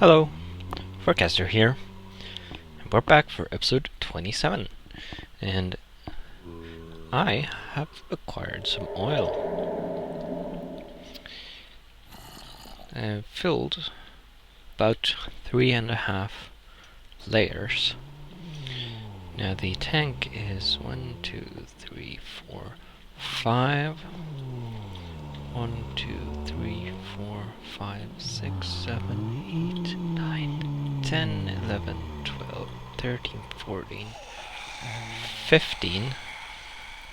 Hello, Forecaster here, and we're back for episode 27, and I have acquired some oil. I've filled about 3.5 layers. Now the tank is 1, 2, 3, 4, 5. 1, 2, 3, 4, 5, 6, 7, 8, 9, 10, 11, 12, 13, 14, 15.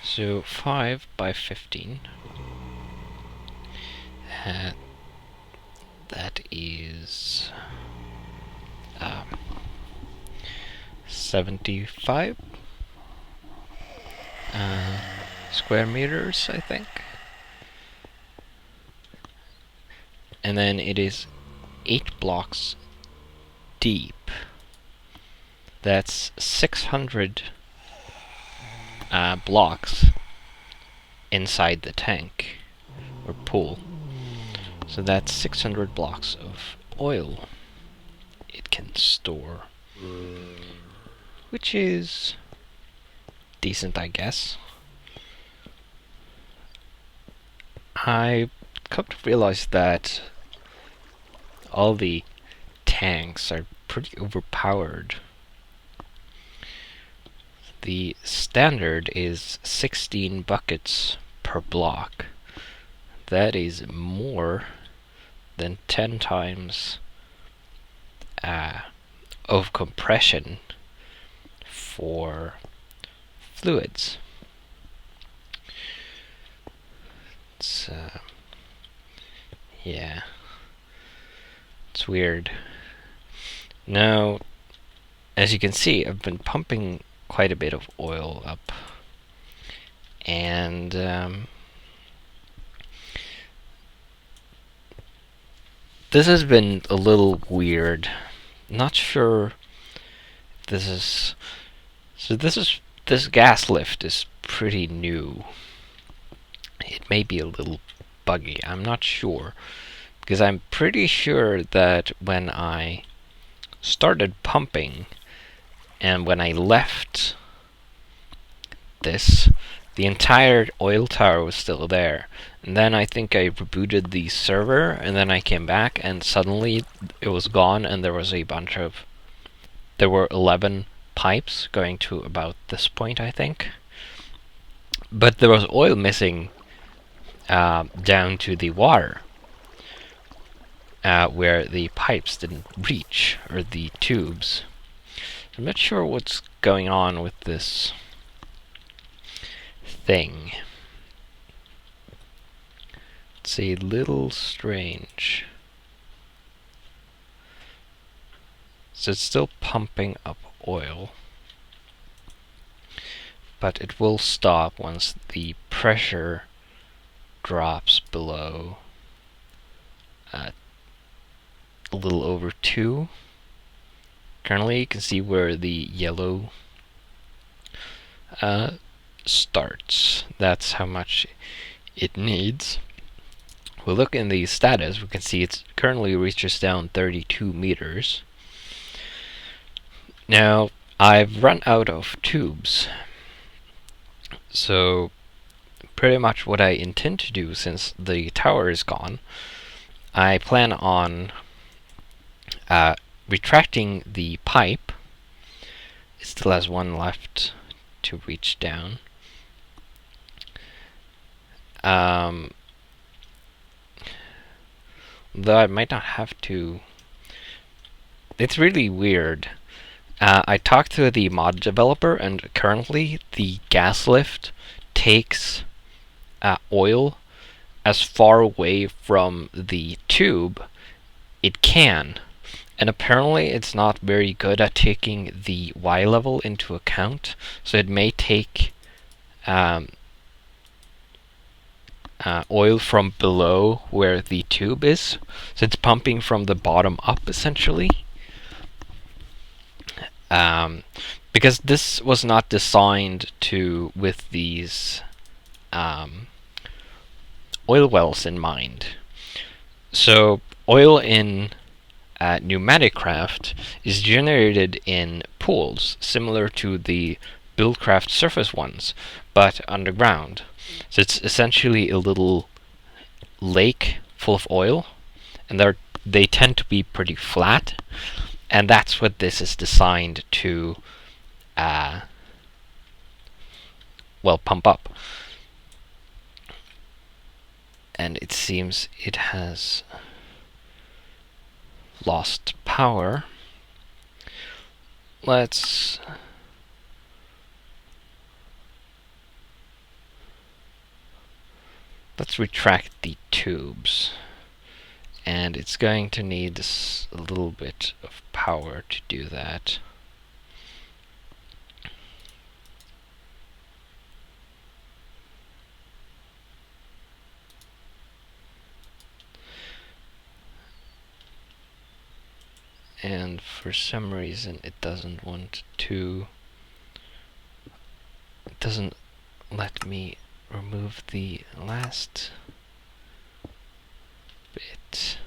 So 5 by 15. That is 75 square meters, I think. And then it is 8 blocks deep. That's 600 blocks inside the tank or pool. So that's 600 blocks of oil it can store, which is decent, I guess. I come to realize that all the tanks are pretty overpowered. The standard is 16 buckets per block. That is more than 10 times of compression for fluids. It's yeah, it's weird. Now, as you can see, I've been pumping quite a bit of oil up, and this has been a little weird. Not sure if this is... So this gas lift is pretty new. It may be a little buggy, I'm not sure, because I'm pretty sure that when I started pumping and when I left this, the entire oil tower was still there. And then I think I rebooted the server, and then I came back, and suddenly it was gone, and there was a bunch of... There were 11 pipes going to about this point, I think. But there was oil missing down to the water, where the pipes didn't reach, or the tubes. I'm not sure what's going on with this thing. It's a little strange. So it's still pumping up oil, but it will stop once the pressure drops below a little over 2. Currently you can see where the yellow starts. That's how much it needs. We look in the status, we can see it currently reaches down 32 meters. Now, I've run out of tubes, so pretty much what I intend to do, since the tower is gone, I plan on retracting the pipe. It still has one left to reach down. Though I might not have to. It's really weird. I talked to the mod developer, and currently the gas lift takes oil as far away from the tube it can. And apparently it's not very good at taking the Y level into account, so it may take oil from below where the tube is. So it's pumping from the bottom up, essentially. Because this was not designed with these oil wells in mind. So oil in pneumatic craft is generated in pools, similar to the Buildcraft surface ones, but underground. So it's essentially a little lake full of oil, and they tend to be pretty flat, and that's what this is designed to pump up. And it seems it has lost power. Let's retract the tubes, and it's going to need a little bit of power to do that. And for some reason it doesn't let me remove the last bit.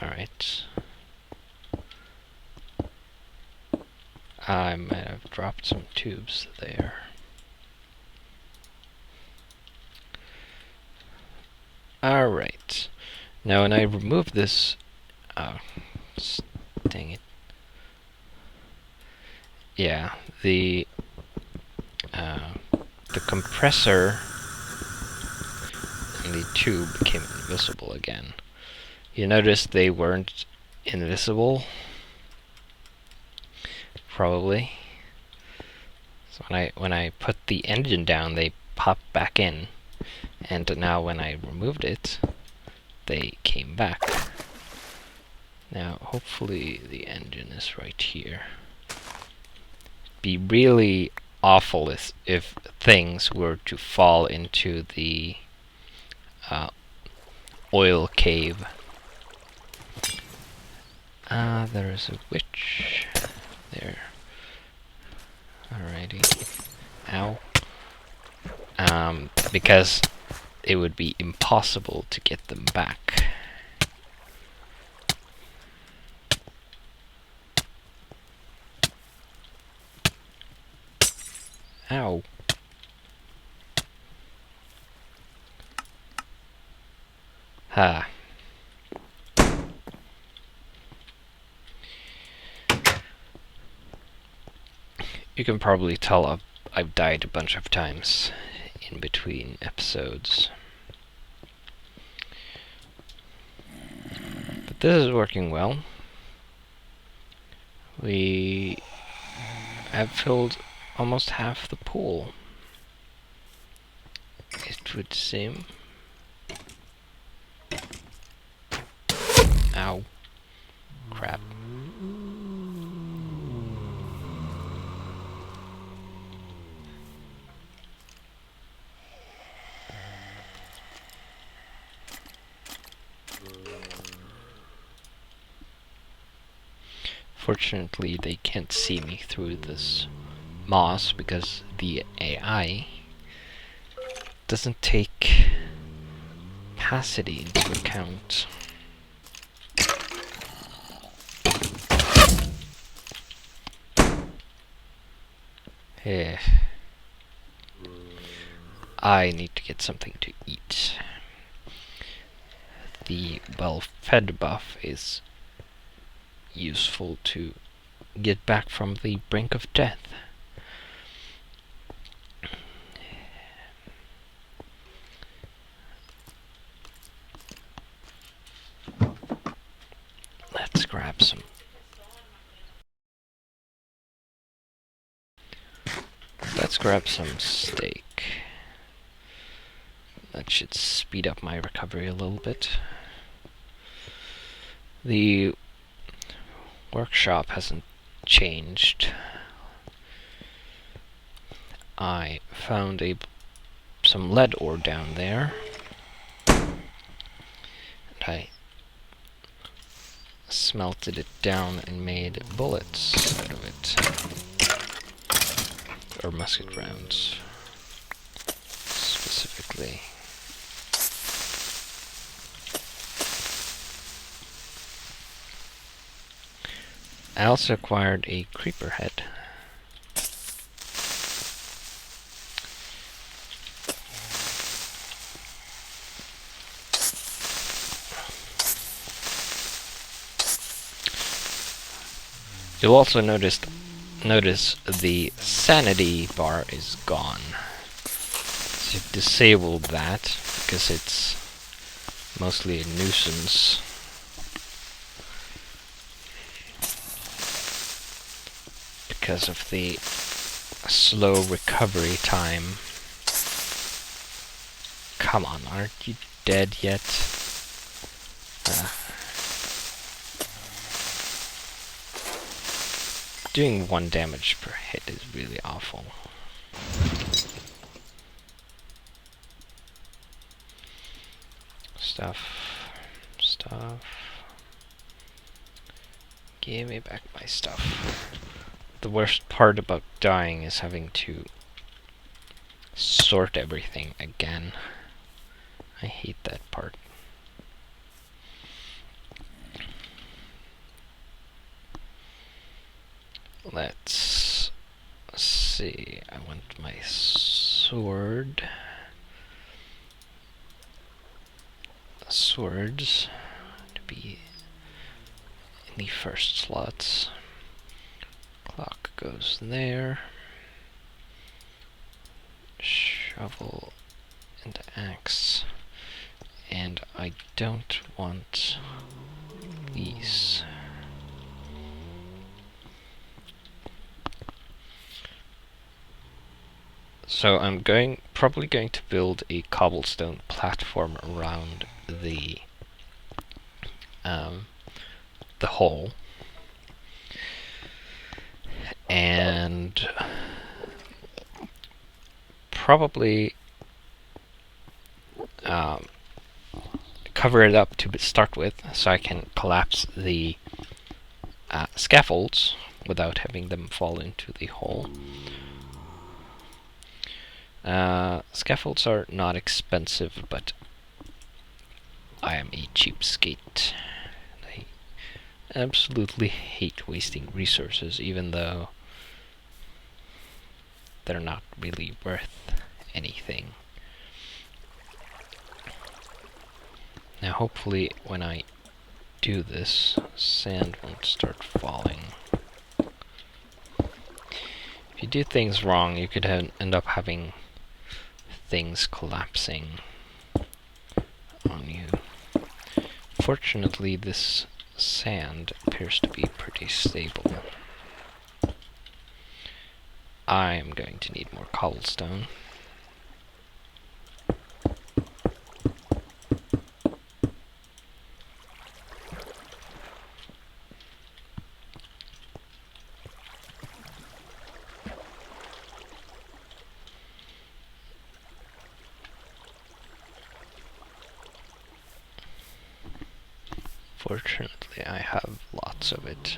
Alright. I might have dropped some tubes there. Alright. Now when I remove this... oh, dang it. Yeah, the compressor and the tube became invisible again. You notice they weren't invisible, probably. So when I put the engine down, they popped back in, and now when I removed it, they came back. Now hopefully the engine is right here. Be really awful if things were to fall into the oil cave. There is a witch there. Alrighty. Ow. Because it would be impossible to get them back. Ow. Ha. You can probably tell I've died a bunch of times in between episodes. But this is working well. We have filled almost half the pool, it would seem. Ow. Crap. Fortunately, they can't see me through this moss because the AI doesn't take opacity into account. Eh. I need to get something to eat. The well-fed buff is useful to get back from the brink of death. Let's grab some. Let's grab some steak. That should speed up my recovery a little bit. The workshop hasn't changed. I found some lead ore down there, and I smelted it down and made bullets out of it. or musket rounds, specifically. I also acquired a creeper head. You'll also notice the sanity bar is gone. So I've disabled that because it's mostly a nuisance. Because of the slow recovery time. Come on, aren't you dead yet? Doing 1 damage per hit is really awful. Stuff. Give me back my stuff. The worst part about dying is having to sort everything again. I hate that part. Let's see. I want my sword. Swords to be in the first slots. Clock goes there. Shovel and axe. And I don't want these. So I'm probably going to build a cobblestone platform around the hole, and probably cover it up to start with, so I can collapse the scaffolds without having them fall into the hole. Scaffolds are not expensive, but I am a cheapskate. I absolutely hate wasting resources, even though they're not really worth anything. Now hopefully when I do this, sand won't start falling. If you do things wrong, you could end up having things collapsing on you. Fortunately, this sand appears to be pretty stable. I am going to need more cobblestone. Fortunately, I have lots of it.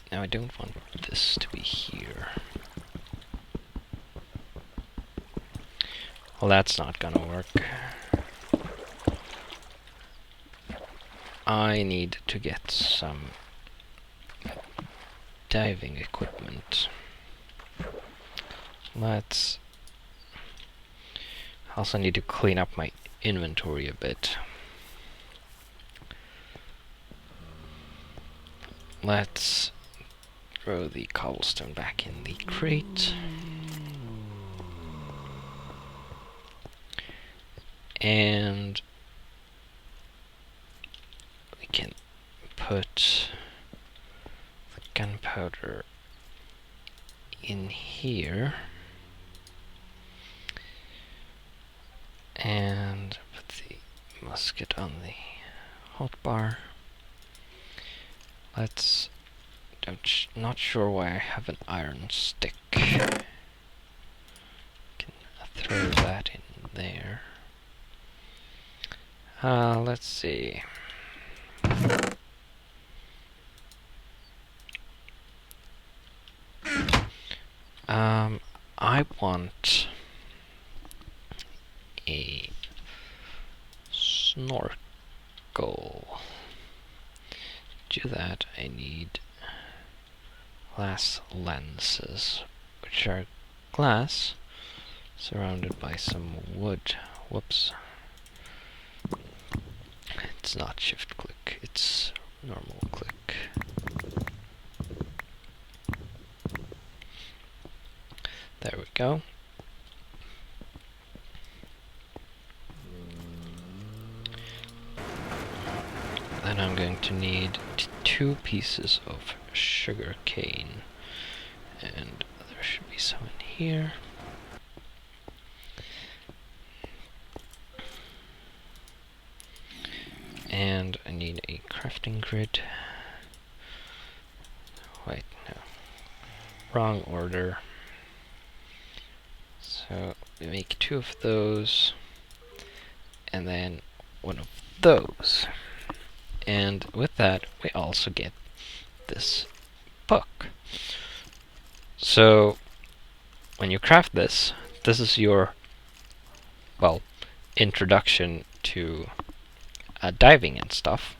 Now I don't want this to be here. Well, that's not gonna work. I need to get some diving equipment. I also need to clean up my inventory a bit. Let's throw the cobblestone back in the crate. And we can put the gunpowder in here. And put the musket on the hotbar. Let's not sure why I have an iron stick. Can throw that in there. Let's see. I want a snorkel. To do that, I need glass lenses, which are glass surrounded by some wood. Whoops. It's not shift click, it's normal click. There we go. Then I'm going to need 2 pieces of sugar cane, and there should be some in here. And I need a crafting grid. Wait, no. Wrong order. So we make 2 of those, and then 1 of those. And with that, we also get this book. So when you craft this, this is your, well, introduction to diving and stuff.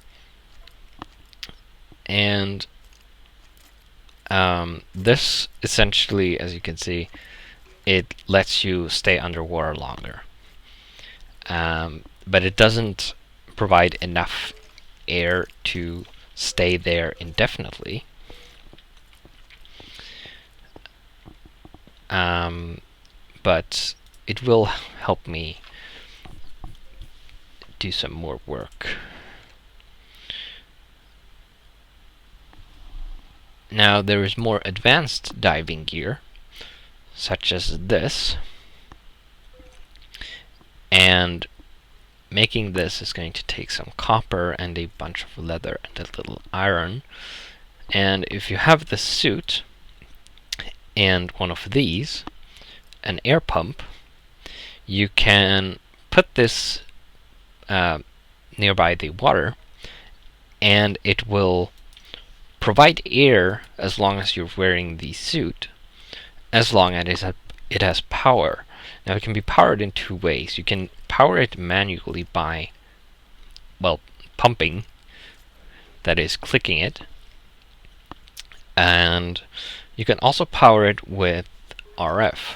And this essentially, as you can see, it lets you stay underwater longer. But it doesn't provide enough air to stay there indefinitely. But it will help me do some more work. Now there is more advanced diving gear, such as this, and making this is going to take some copper and a bunch of leather and a little iron. And if you have the suit and 1 of these, an air pump, you can put this nearby the water, and it will provide air as long as you're wearing the suit, as long as it has power. Now it can be powered in 2 ways. You can power it manually by, well, pumping, that is, clicking it, and you can also power it with RF.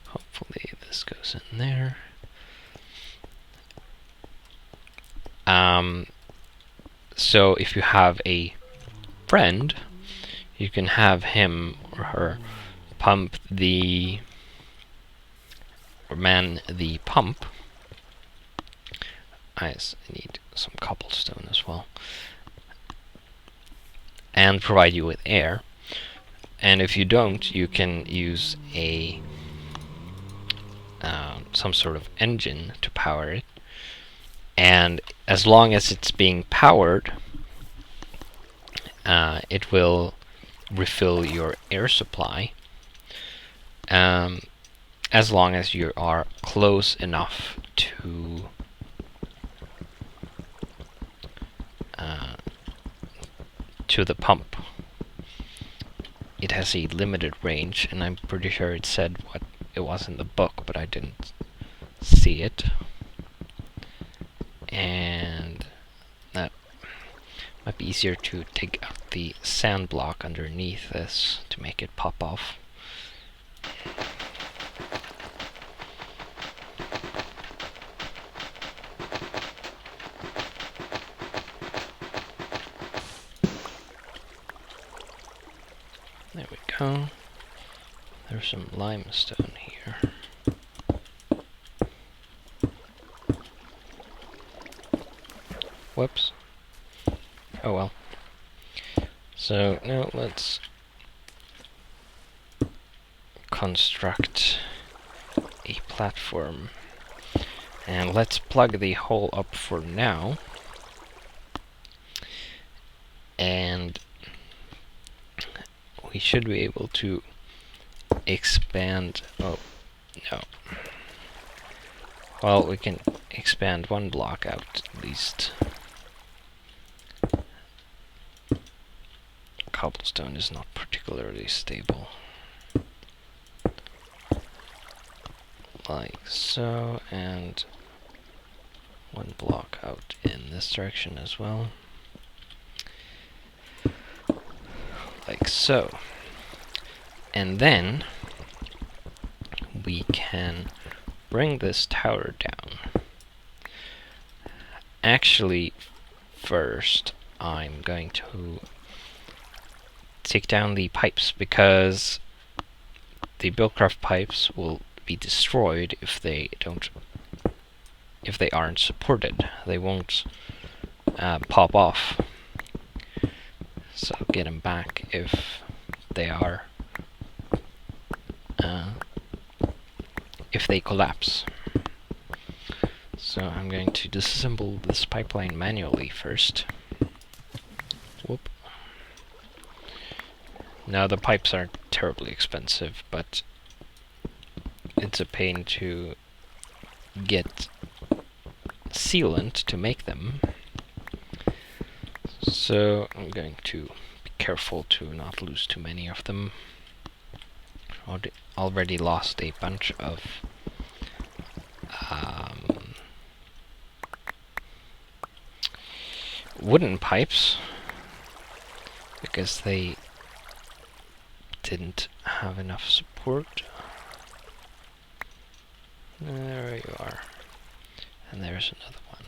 Hopefully this goes in there. So if you have a friend, you can have him or her pump the, or man the pump. I need some cobblestone as well. And provide you with air. And if you don't, you can use a some sort of engine to power it. And as long as it's being powered, it will refill your air supply, as long as you are close enough to the pump. It has a limited range, and I'm pretty sure it said what it was in the book, but I didn't see it. And that might be easier to take out the sand block underneath this to make it pop off. There we go. There's some limestone here. Whoops. Oh well. So now let's construct a platform. And let's plug the hole up for now. And we should be able to expand. Oh, no. Well, we can expand one block out at least. Cobblestone is not particularly stable. Like so, and one block out in this direction as well. Like so. And then we can bring this tower down. Actually, first I'm going to take down the pipes, because the Railcraft pipes will be destroyed if they aren't supported. They won't pop off. So get them back if they are if they collapse. So I'm going to disassemble this pipeline manually first. Whoop. Now the pipes aren't terribly expensive, but it's a pain to get sealant to make them. So I'm going to be careful to not lose too many of them. Already lost a bunch of wooden pipes because they didn't have enough support. There you are. And there's another one.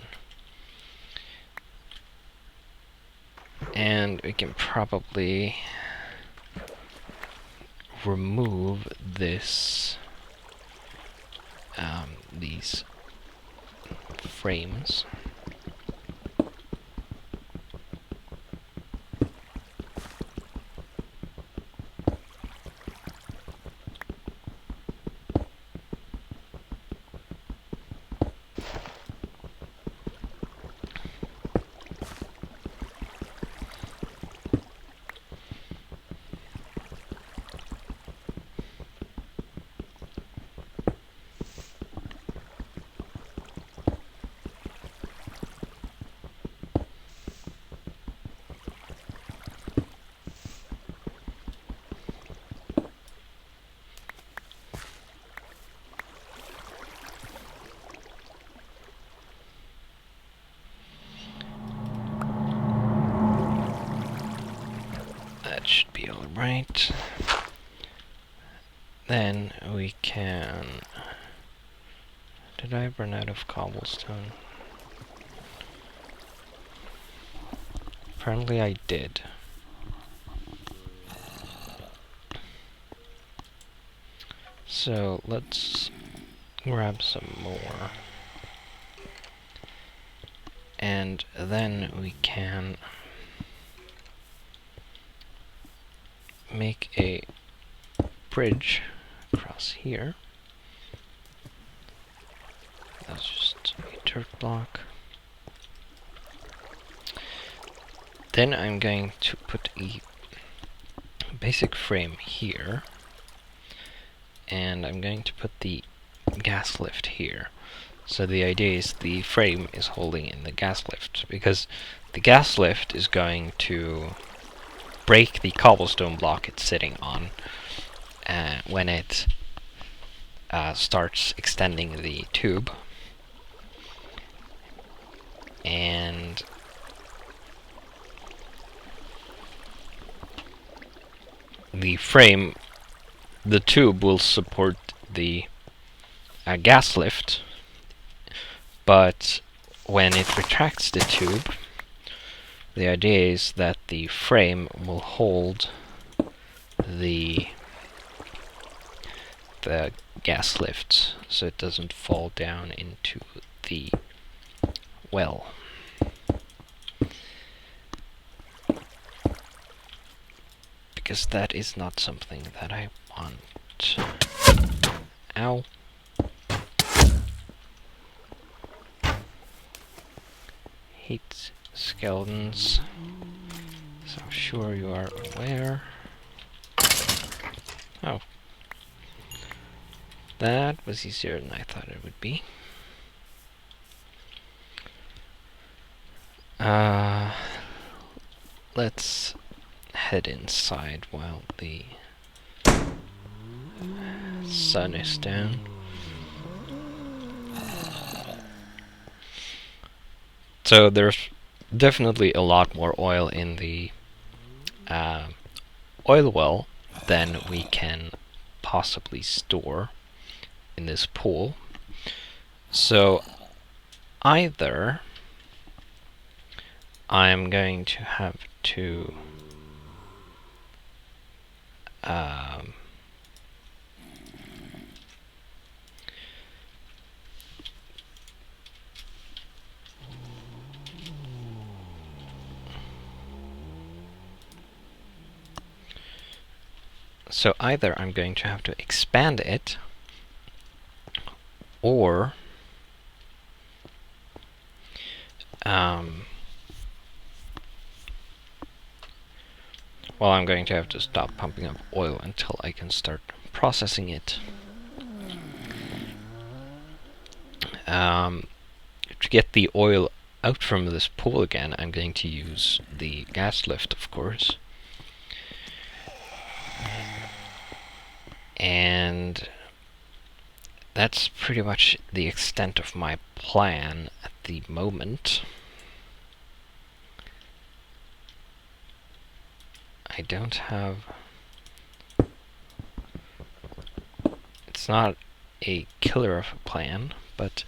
And we can probably remove this, these frames. That should be alright. Then we can... Did I run out of cobblestone? Apparently I did. So let's grab some more. And then we can make a bridge across here. That's just a dirt block. Then I'm going to put a basic frame here, and I'm going to put the gas lift here. So the idea is the frame is holding in the gas lift, because the gas lift is going to break the cobblestone block it's sitting on when it starts extending the tube. And the frame, the tube will support the gas lift, but when it retracts the tube, the idea is that the frame will hold the gas lift so it doesn't fall down into the well. Because that is not something that I want. Ow. Hate skeletons, so I'm sure you are aware. Oh. That was easier than I thought it would be. Let's head inside while the sun is down. So there's definitely a lot more oil in the oil well than we can possibly store in this pool. So either I'm going to have to so either I'm going to have to expand it, or well, I'm going to have to stop pumping up oil until I can start processing it. To get the oil out from this pool again, I'm going to use the gas lift, of course. And that's pretty much the extent of my plan at the moment. I don't have... It's not a killer of a plan, but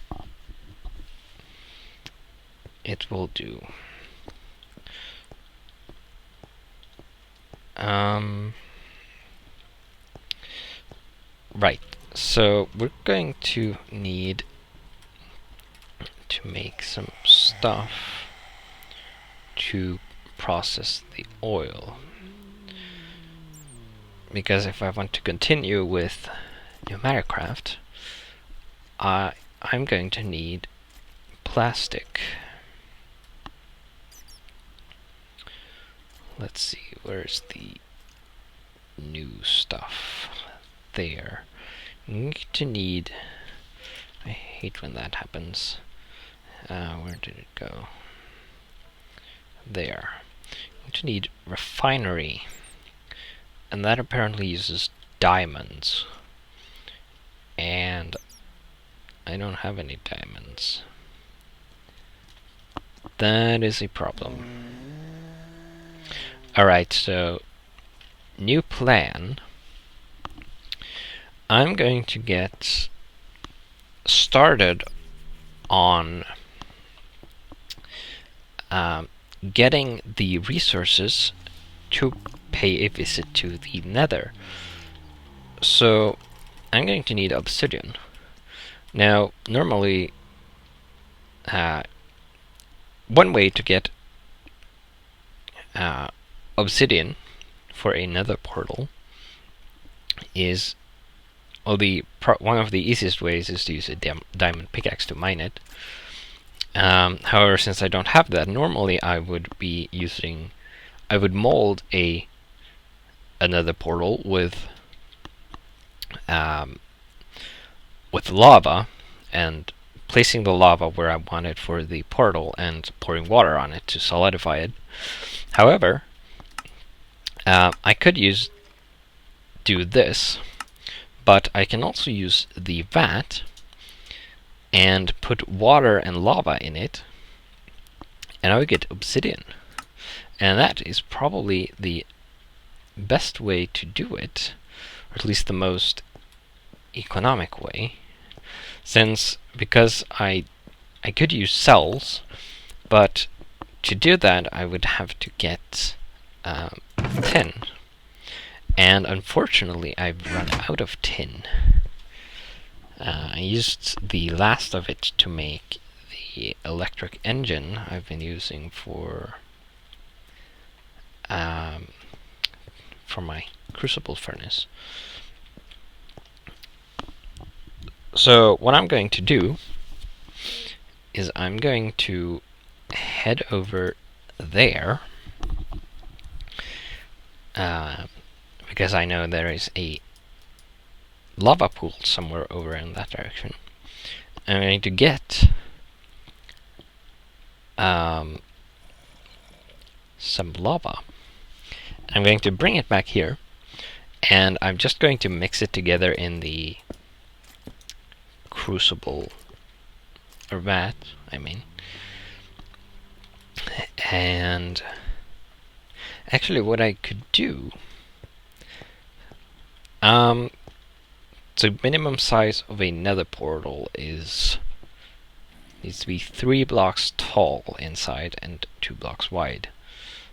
it will do. Right, so we're going to need to make some stuff to process the oil. Because if I want to continue with new Railcraft, I'm going to need plastic. Let's see, where's the new stuff? There. I'm going to need... I hate when that happens. Where did it go? There. I'm going to need refinery. And that apparently uses diamonds. And I don't have any diamonds. That is a problem. Alright, so new plan. I'm going to get started on getting the resources to pay a visit to the Nether. So I'm going to need obsidian. Now, normally, one way to get obsidian for a Nether portal is, well, one of the easiest ways is to use a diamond pickaxe to mine it. However, since I don't have that, normally I would mold another portal with lava, and placing the lava where I want it for the portal and pouring water on it to solidify it. However, I could do this, but I can also use the vat and put water and lava in it, and I would get obsidian. And that is probably the best way to do it, or at least the most economic way, because I could use cells, but to do that I would have to get tin, and unfortunately I've run out of tin. I used the last of it to make the electric engine I've been using for my crucible furnace. So what I'm going to do is I'm going to head over there, because I know there is a lava pool somewhere over in that direction. I'm going to get some lava. I'm going to bring it back here, and I'm just going to mix it together in the crucible, or vat, I mean. And actually what I could do, so minimum size of a nether portal needs to be 3 blocks tall inside and 2 blocks wide.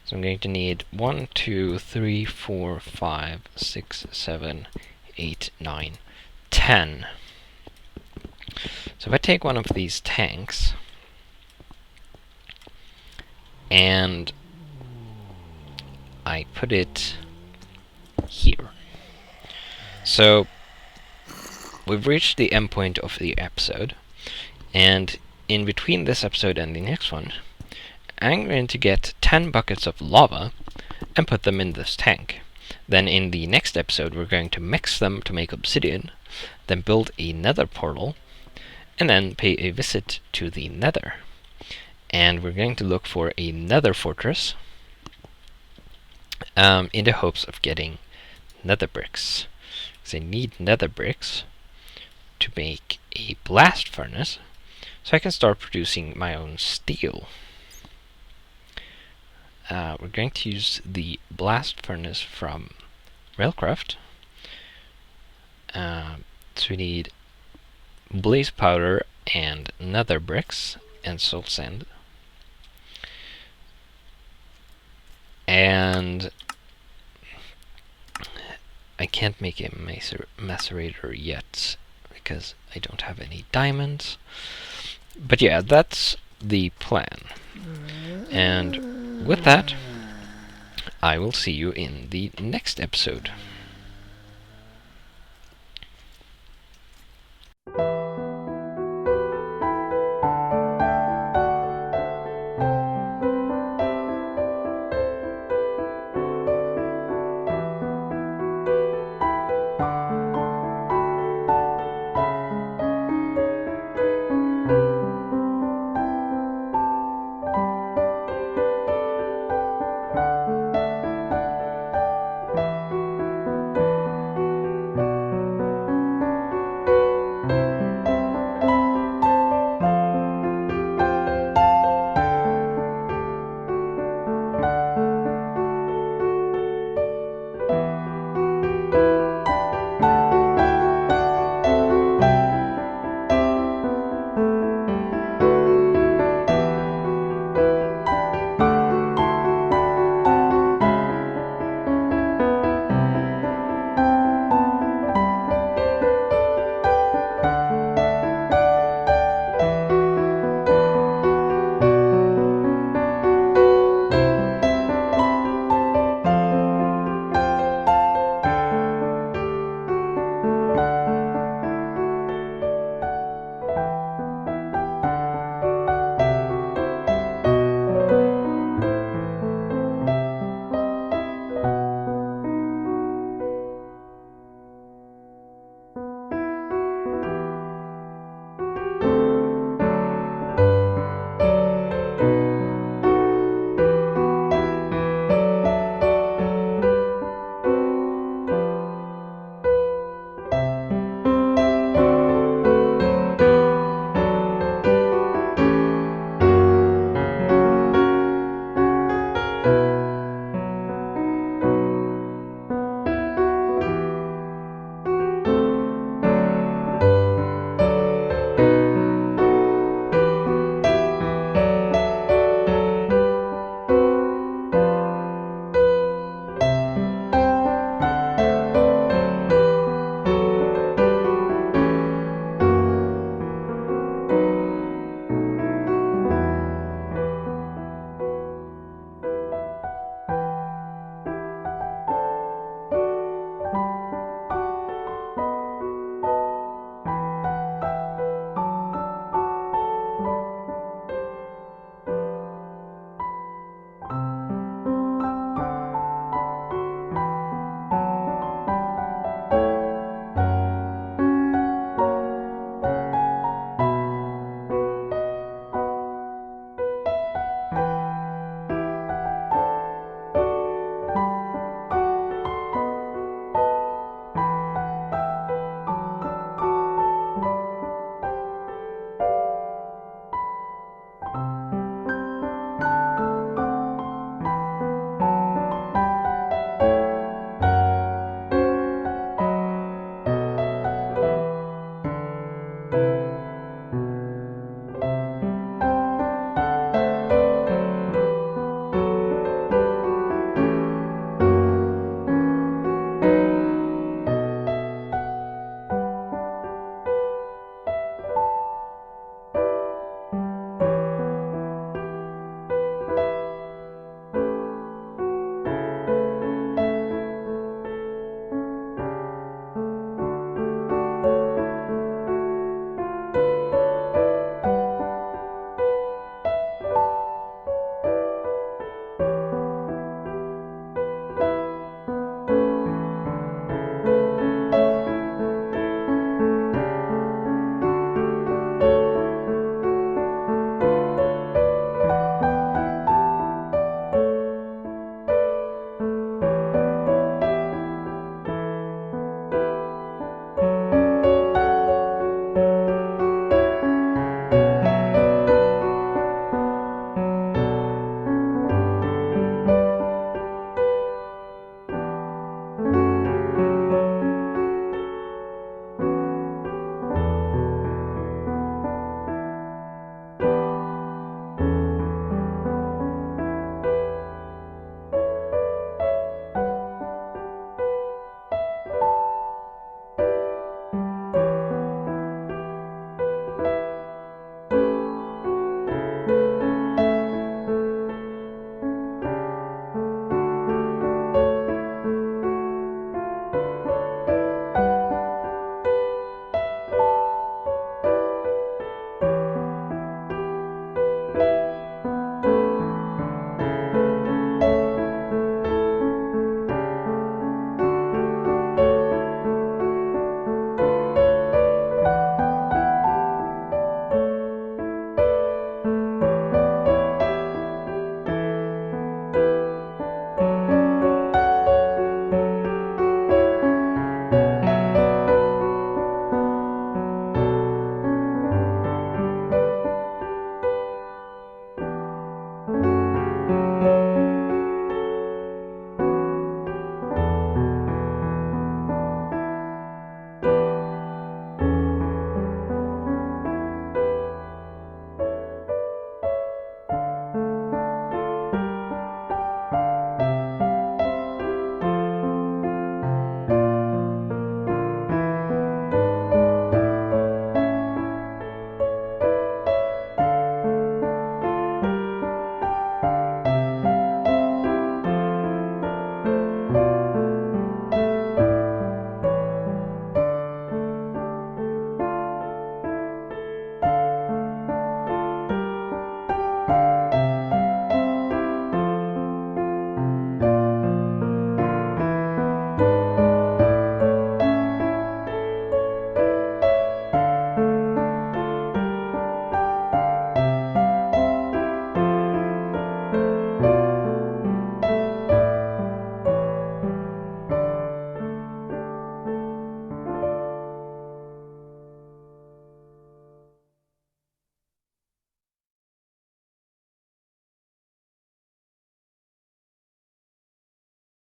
So I'm going to need 1, 2, 3, 4, 5, 6, 7, 8, 9, 10. So if I take one of these tanks and I put it here. So we've reached the end point of the episode, and in between this episode and the next one, I'm going to get 10 buckets of lava and put them in this tank. Then in the next episode we're going to mix them to make obsidian, then build a nether portal, and then pay a visit to the nether. And we're going to look for a nether fortress in the hopes of getting nether bricks. Because I need nether bricks to make a blast furnace, so I can start producing my own steel. We're going to use the blast furnace from Railcraft. So we need blaze powder and nether bricks and soul sand. And I can't make a macerator yet because I don't have any diamonds. But yeah, that's the plan. And with that, I will see you in the next episode.